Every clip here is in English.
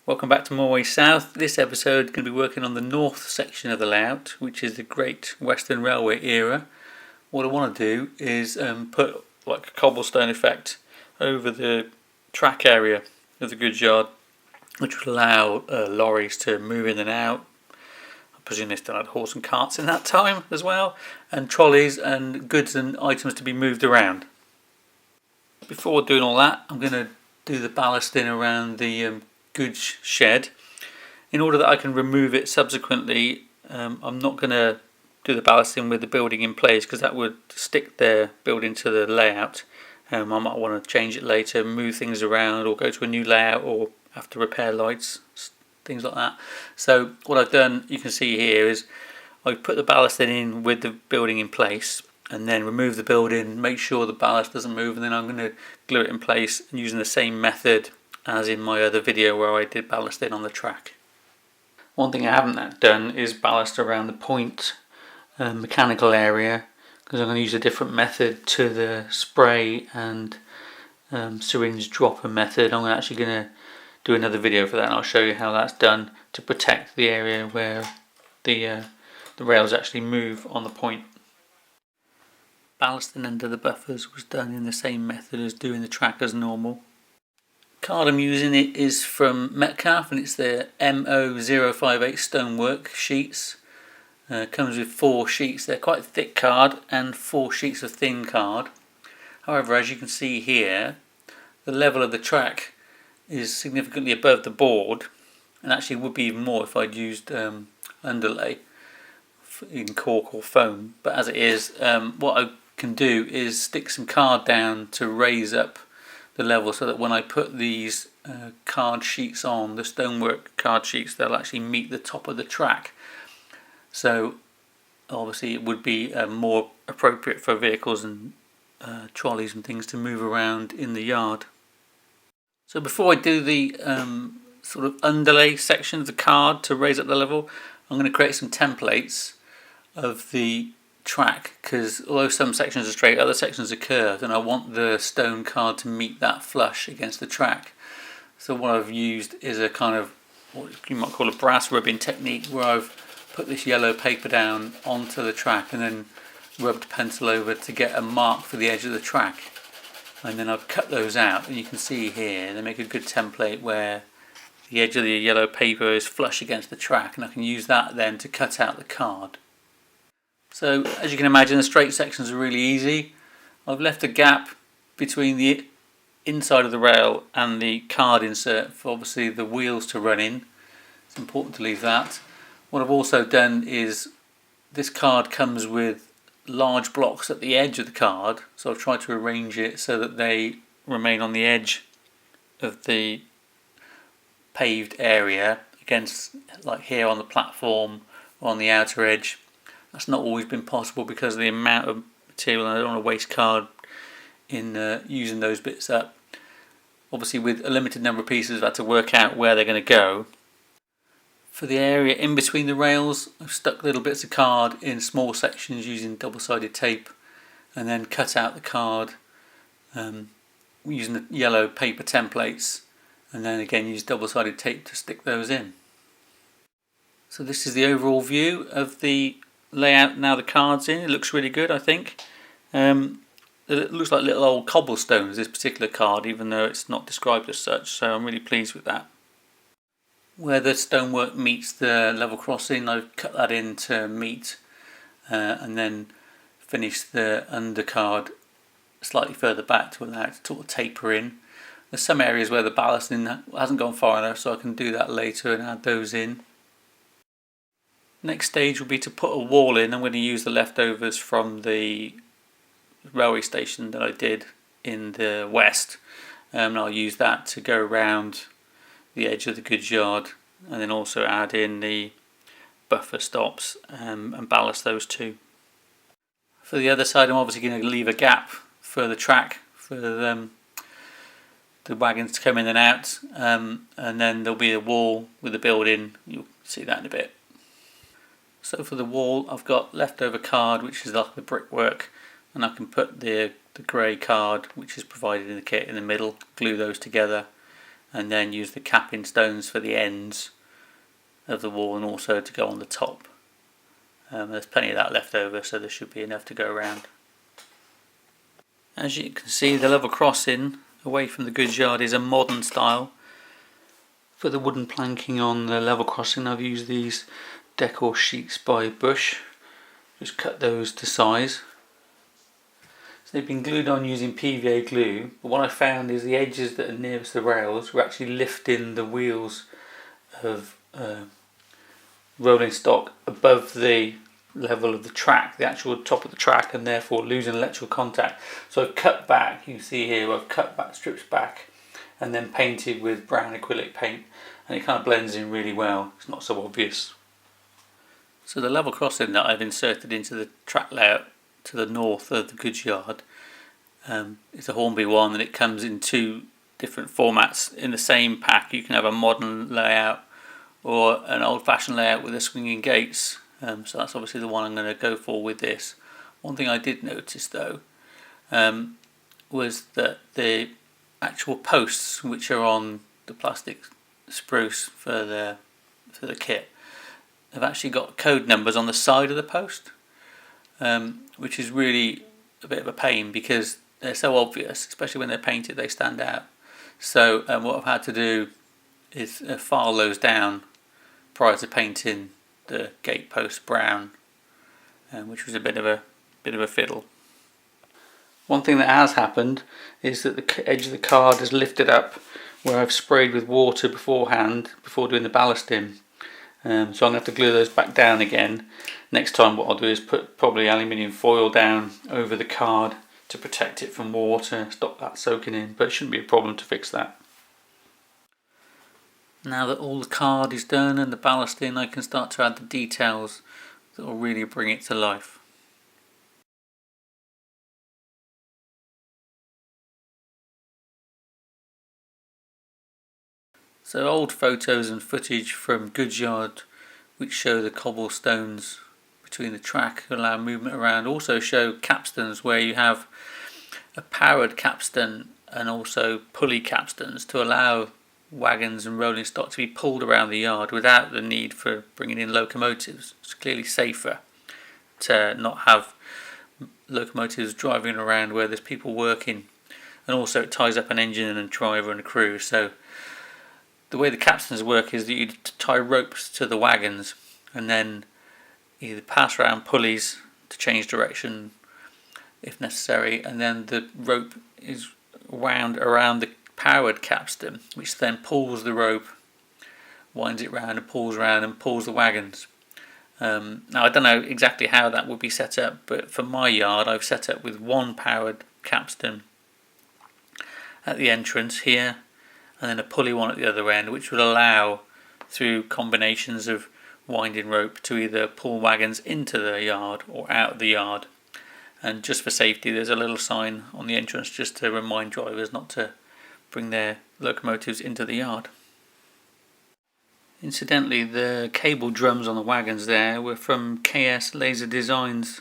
Welcome back to Moorway South. This episode is going to be working on the north section of the layout, which is the Great Western Railway era. What I want to do is put like a cobblestone effect over the track area of the goods yard, which will allow lorries to move in and out. I presume they still had horse and carts in that time as well, and trolleys and goods and items to be moved around. Before doing all that, I'm going to do the ballasting around the goods shed. In order that I can remove it subsequently, I'm not going to do the ballasting with the building in place because that would stick there built into the layout. I might want to change it later, move things around, or go to a new layout, or have to repair lights, things like that. So what I've done, you can see here, is I've put the ballasting in with the building in place, and then remove the building, make sure the ballast doesn't move, and then I'm going to glue it in place and using the same method as in my other video where I did ballasting on the track. One thing I haven't done is ballast around the point mechanical area, because I'm going to use a different method to the spray and syringe dropper method. I'm actually going to do another video for that, and I'll show you how that's done to protect the area where the rails actually move on the point. Ballasting under the buffers was done in the same method as doing the track as normal. Card I'm using it is from Metcalf, and it's the MO058 stonework sheets. Comes with 4 sheets. They're quite thick card and 4 sheets of thin card. However, as you can see here, the level of the track is significantly above the board, and actually would be even more if I'd used underlay in cork or foam. But as it is, what I can do is stick some card down to raise up the level so that when I put these card sheets on, the stonework card sheets, they'll actually meet the top of the track. So obviously it would be more appropriate for vehicles and trolleys and things to move around in the yard. So before I do the sort of underlay section of the card to raise up the level, I'm going to create some templates of the track, because although some sections are straight, other sections are curved, and I want the stone card to meet that flush against the track. So what I've used is a kind of what you might call a brass ribbon technique, where I've put this yellow paper down onto the track and then rubbed pencil over to get a mark for the edge of the track, and then I've cut those out, and you can see here they make a good template where the edge of the yellow paper is flush against the track, and I can use that then to cut out the card. So as you can imagine, the straight sections are really easy. I've left a gap between the inside of the rail and the card insert for obviously the wheels to run in. It's important to leave that. What I've also done is this card comes with large blocks at the edge of the card, so I've tried to arrange it so that they remain on the edge of the paved area against, like here on the platform or on the outer edge. That's not always been possible because of the amount of material, and I don't want to waste card in using those bits up. Obviously with a limited number of pieces, I've had to work out where they're going to go. For the area in between the rails, I've stuck little bits of card in small sections using double-sided tape, and then cut out the card using the yellow paper templates, and then again use double-sided tape to stick those in. So this is the overall view of the layout now the card's in. It looks really good, I think. It looks like little old cobblestones, this particular card, even though it's not described as such, so I'm really pleased with that. Where the stonework meets the level crossing, I've cut that in to meet, and then finish the undercard slightly further back to allow it to sort of taper in. There's some areas where the ballasting hasn't gone far enough, so I can do that later and add those in. Next stage will be to put a wall in. I'm going to use the leftovers from the railway station that I did in the west, and I'll use that to go around the edge of the goods yard, and then also add in the buffer stops and ballast those too. For the other side, I'm obviously going to leave a gap for the track for the wagons to come in and out, and then there'll be a wall with a building. You'll see that in a bit. So for the wall, I've got leftover card, which is like the brickwork, and I can put the grey card, which is provided in the kit, in the middle, glue those together, and then use the capping stones for the ends of the wall and also to go on the top. There's plenty of that left over, so there should be enough to go around. As you can see, the level crossing away from the goods yard is a modern style. For the wooden planking on the level crossing, I've used these decor sheets by Bush. Just cut those to size. So they've been glued on using PVA glue, but what I found is the edges that are nearest the rails were actually lifting the wheels of rolling stock above the level of the track, the actual top of the track, and therefore losing electrical contact. So I've cut back, you can see here, I've cut back strips back and then painted with brown acrylic paint, and it kind of blends in really well. It's not so obvious. So the level crossing that I've inserted into the track layout to the north of the goods yard is a Hornby one, and it comes in two different formats. In the same pack you can have a modern layout or an old-fashioned layout with the swinging gates. So that's obviously the one I'm going to go for with this. One thing I did notice though was that the actual posts which are on the plastic spruce for the kit have actually got code numbers on the side of the post, which is really a bit of a pain because they're so obvious, especially when they're painted, they stand out. So what I've had to do is file those down prior to painting the gate post brown, which was a bit of a fiddle. One thing that has happened is that the edge of the card is lifted up where I've sprayed with water beforehand before doing the ballasting. So I'm going to have to glue those back down again. Next time what I'll do is put probably aluminium foil down over the card to protect it from water, stop that soaking in, but it shouldn't be a problem to fix that. Now that all the card is done and the ballasting, I can start to add the details that will really bring it to life. So old photos and footage from goods yard which show the cobblestones between the track allow movement around also show capstans where you have a powered capstan and also pulley capstans to allow wagons and rolling stock to be pulled around the yard without the need for bringing in locomotives. It's clearly safer to not have locomotives driving around where there's people working, and also it ties up an engine and a driver and a crew. So the way the capstans work is that you tie ropes to the wagons and then either pass around pulleys to change direction if necessary, and then the rope is wound around the powered capstan, which then pulls the rope, winds it round and pulls the wagons. Now I don't know exactly how that would be set up, but for my yard I've set up with one powered capstan at the entrance here and then a pulley one at the other end, which would allow, through combinations of winding rope, to either pull wagons into the yard or out of the yard. And just for safety there's a little sign on the entrance just to remind drivers not to bring their locomotives into the yard. Incidentally, the cable drums on the wagons there were from KS Laser Designs.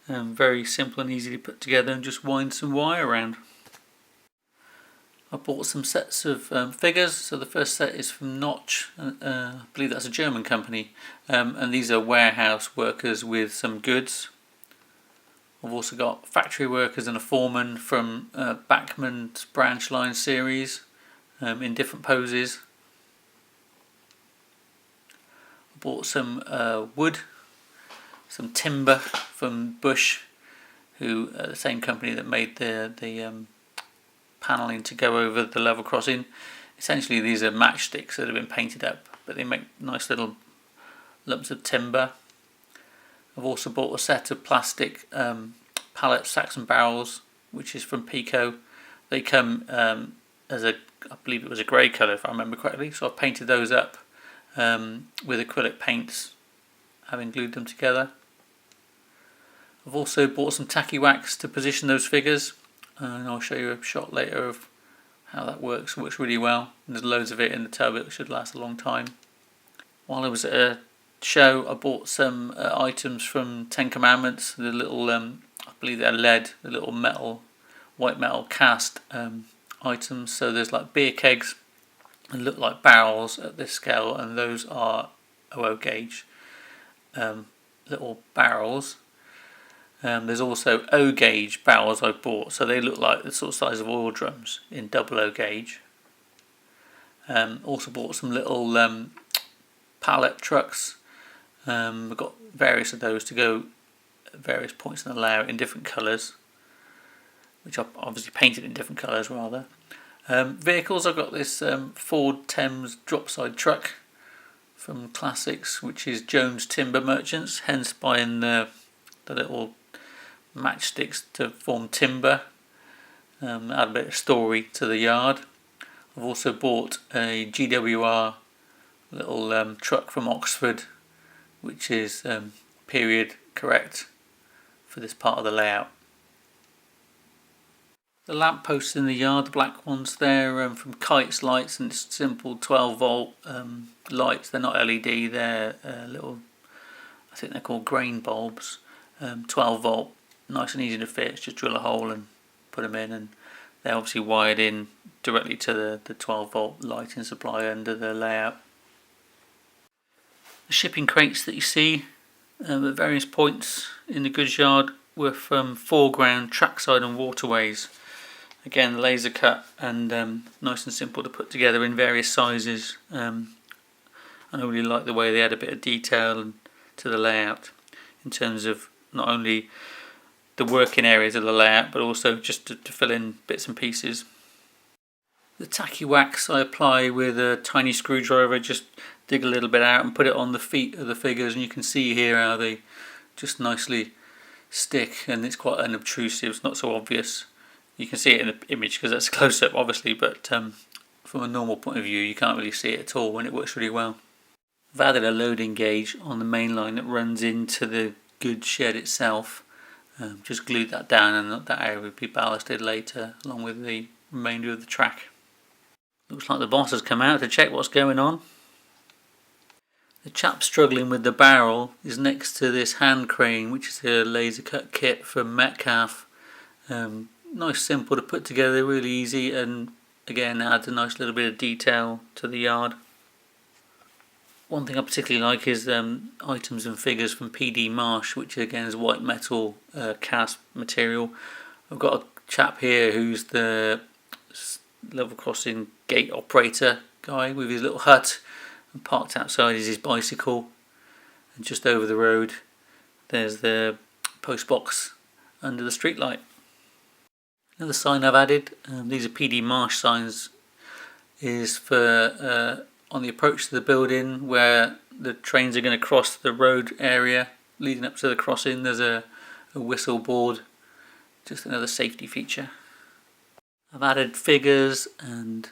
Very simple and easy to put together and just wind some wire around. I bought some sets of figures. So the first set is from Notch, I believe that's a German company, and these are warehouse workers with some goods. I've also got factory workers and a foreman from Bachmann's branch line series in different poses. I bought some wood, some timber from Bush, who the same company that made the panelling to go over the level crossing. Essentially these are matchsticks that have been painted up, but they make nice little lumps of timber. I've also bought a set of plastic pallet sacks and barrels, which is from Pico. They come as I believe it was a grey colour if I remember correctly, so I've painted those up with acrylic paints, having glued them together. I've also bought some tacky wax to position those figures, and I'll show you a shot later of how that works. It works really well. There's loads of it in the tub, it should last a long time. While I was at a show, I bought some items from Ten Commandments, the little, I believe they're lead, the little metal, white metal cast items. So there's like beer kegs and look like barrels at this scale, and those are 00 gauge little barrels. There's also O gauge barrels I bought, so they look like the sort of size of oil drums in 00 gauge. Also bought some little pallet trucks. We've got various of those to go at various points in the layout in different colours, which I've obviously painted in different colours rather. Vehicles, I've got this Ford Thames dropside truck from Classics, which is Jones Timber Merchants, hence buying the little matchsticks to form timber. Add a bit of story to the yard. I've also bought a GWR little truck from Oxford, which is period correct for this part of the layout. The lamp posts in the yard, the black ones, they're from Kites lights, and it's simple 12 volt lights. They're not LED, they're little, I think they're called grain bulbs. 12 volt, nice and easy to fit. Just drill a hole and put them in, and they're obviously wired in directly to the 12 volt lighting supply under the layout. The shipping crates that you see at various points in the goods yard were from foreground, trackside and waterways. Again, laser cut and nice and simple to put together in various sizes. I really like the way they add a bit of detail to the layout in terms of not only the working areas of the layout, but also just to fill in bits and pieces. The tacky wax I apply with a tiny screwdriver, just dig a little bit out and put it on the feet of the figures, and you can see here how they just nicely stick, and it's quite unobtrusive, it's not so obvious. You can see it in the image because that's a close-up obviously, but from a normal point of view you can't really see it at all when it works really well. I've added a loading gauge on the main line that runs into the goods shed itself. Just glued that down, and that area would be ballasted later along with the remainder of the track. Looks like the boss has come out to check what's going on. The chap struggling with the barrel is next to this hand crane, which is a laser cut kit from Metcalf. Nice, simple to put together, really easy, and again adds a nice little bit of detail to the yard. One thing I particularly like is items and figures from PD Marsh, which again is white metal cast material. I've got a chap here who's the level crossing gate operator guy with his little hut, and parked outside is his bicycle, and just over the road there's the post box under the street light. Another sign I've added, these are PD Marsh signs, is for on the approach to the building where the trains are going to cross the road area leading up to the crossing. There's a whistle board, just another safety feature. I've added figures and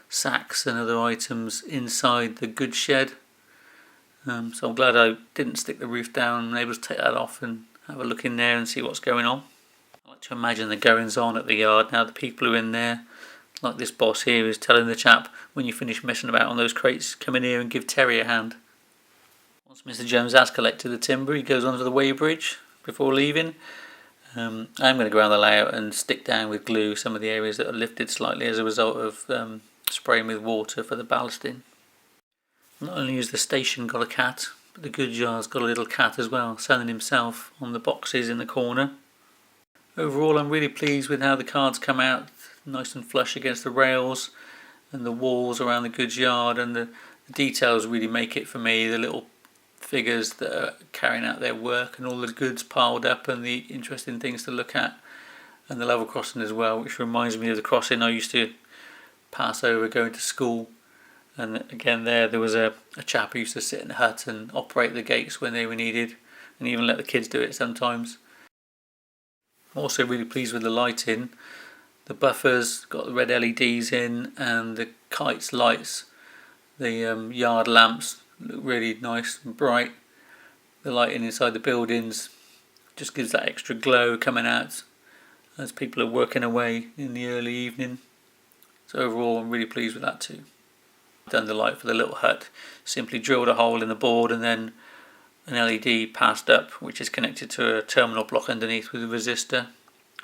sacks and other items inside the goods shed, so I'm glad I didn't stick the roof down and able to take that off and have a look in there and see what's going on. I like to imagine the goings on at the yard now. The people who are in there, like this boss here, is telling the chap, when you finish messing about on those crates, come in here and give Terry a hand. Once Mr. Jones has collected the timber, he goes onto the weighbridge before leaving. I'm going to go around the layout and stick down with glue some of the areas that are lifted slightly as a result of spraying with water for the ballasting. Not only has the station got a cat, but the goods yard's got a little cat as well, sunning himself on the boxes in the corner. Overall, I'm really pleased with how the cards come out, nice and flush against the rails and the walls around the goods yard, and the details really make it for me. The little figures that are carrying out their work and all the goods piled up and the interesting things to look at, and the level crossing as well, which reminds me of the crossing I used to pass over going to school. And again there was a chap who used to sit in the hut and operate the gates when they were needed, and even let the kids do it sometimes. I'm also really pleased with the lighting. The buffers got the red LEDs in, and the Kites lights, the yard lamps look really nice and bright. The lighting inside the buildings just gives that extra glow coming out as people are working away in the early evening. So overall I'm really pleased with that too. I've done the light for the little hut, simply drilled a hole in the board and then an LED passed up, which is connected to a terminal block underneath with a resistor,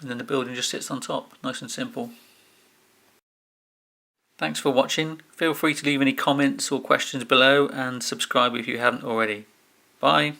and then the building just sits on top, nice and simple. Thanks for watching. Feel free to leave any comments or questions below and subscribe if you haven't already. Bye.